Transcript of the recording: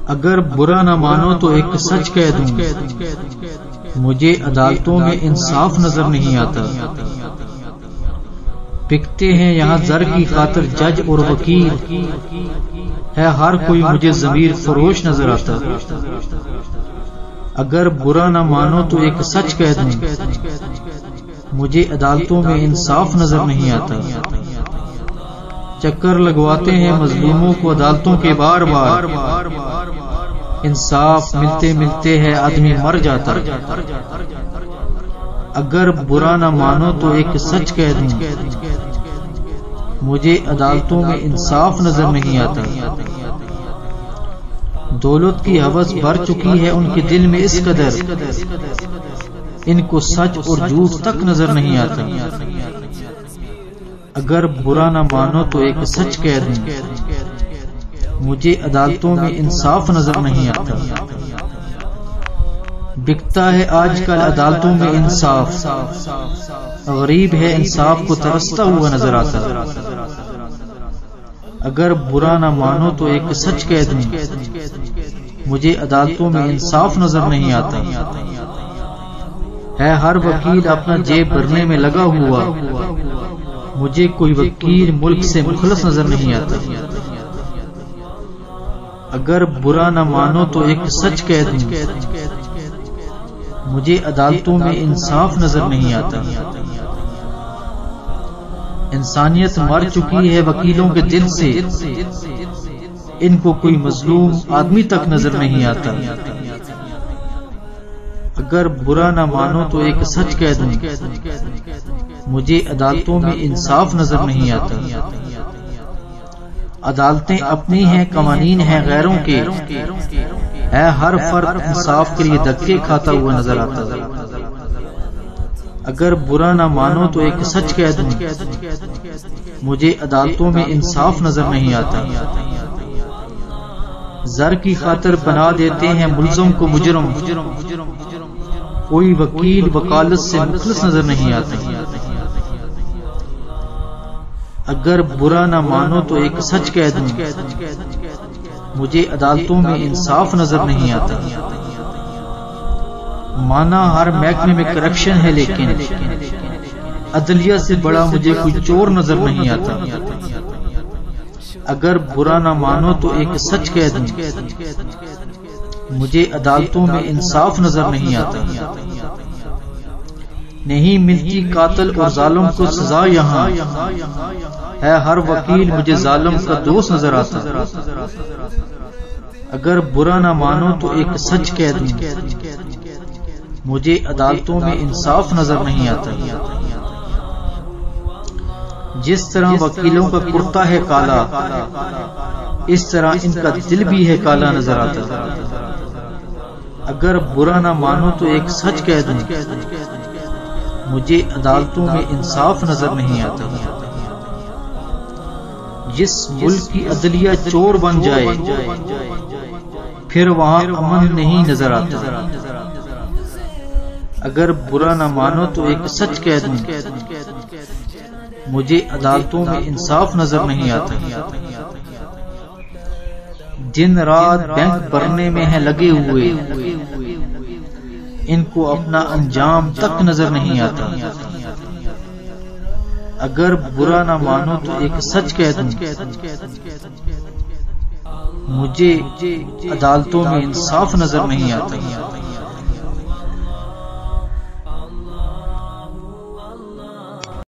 اگر برا نہ مانو تو ایک سچ کہہ دوں، مجھے عدالتوں میں انصاف نظر نہیں آتا۔ بکتے ہیں یہاں زر کی خاطر جج اور وکیل، ہے ہر کوئی مجھے ضمیر فروش نظر آتا۔ اگر برا نہ مانو تو ایک سچ کہہ دوں، مجھے عدالتوں میں انصاف نظر نہیں آتا۔ چکر لگواتے ہیں مظلوموں کو عدالتوں کے بار بار، انصاف ملتے ملتے ہے آدمی مر جاتا۔ اگر برا نہ مانو تو ایک سچ کہہ دوں، مجھے عدالتوں میں انصاف نظر نہیں آتا۔ دولت کی ہوس بھر چکی ہے ان کے دل میں اس قدر، ان کو سچ اور جھوٹ تک نظر نہیں آتا۔ اگر برا نہ مانو تو ایک سچ کہہ دوں، مجھے عدالتوں میں انصاف نظر نہیں آتا۔ بکتا ہے آج کل عدالتوں میں انصاف، غریب ہے انصاف کو ترستا ہوا نظر آتا۔ اگر برا نہ مانو تو ایک سچ کہہ دوں، مجھے عدالتوں میں انصاف نظر نہیں آتا۔ ہے ہر وکیل اپنا جیب بھرنے میں لگا ہوا، مجھے کوئی وکیل ملک سے مخلص نظر نہیں آتا۔ اگر برا نہ مانو تو ایک سچ کہہ دوں، مجھے عدالتوں میں انصاف نظر نہیں آتا۔ انسانیت مر چکی ہے وکیلوں کے دل سے، ان کو کوئی مظلوم آدمی تک نظر نہیں آتا۔ اگر برا نہ مانو تو ایک سچ کہہ دوں، مجھے عدالتوں میں انصاف نظر نہیں آتا۔ عدالتیں اپنی ہیں قوانین ہیں غیروں کے، ہے ہر فرد انصاف کے لیے دھکے کھاتا ہوا نظر آتا۔ اگر برا نہ مانو تو ایک سچ کہہ دوں، مجھے عدالتوں میں انصاف نظر نہیں آتا۔ زر کی خاطر بنا دیتے ہیں ملزم کو مجرم، کوئی وکیل وکالت سے مخلص نظر نہیں آتا۔ اگر برا نہ مانو تو ایک سچ کہہ دوں، مجھے عدالتوں میں انصاف نظر نہیں آتا۔ مانا ہر محکمے میں کرپشن ہے، لیکن عدلیہ سے بڑا مجھے کوئی چور نظر نہیں آتا۔ اگر برا نہ مانو تو ایک سچ کہہ دوں، مجھے عدالتوں میں انصاف نظر نہیں آتا۔ نہیں ملتی قاتل اور ظالم کو سزا یہاں، ہے ہر وکیل مجھے ظالم کا دوست نظر آتا۔ اگر برا نہ مانو تو ایک سچ کہہ دوں، مجھے عدالتوں میں انصاف نظر نہیں آتا۔ جس طرح وکیلوں کا کرتا ہے کالا، اس طرح ان کا دل بھی ہے کالا نظر آتا۔ اگر برا نہ مانو تو ایک سچ کہہ دوں، مجھے عدالتوں میں انصاف نظر نہیں آتا۔ جس ملک کی عدلیہ چور بن جائے، پھر وہاں امن نہیں نظر آتا۔ اگر برا نہ مانو تو ایک سچ کہہ دوں، مجھے عدالتوں میں انصاف نظر نہیں آتا۔ دن رات بینک بھرنے میں ہیں لگے ہوئے، ان کو اپنا انجام تک نظر نہیں آتا۔ اگر برا نہ مانو تو ایک سچ کہہ دوں، مجھے عدالتوں میں انصاف نظر نہیں آتا۔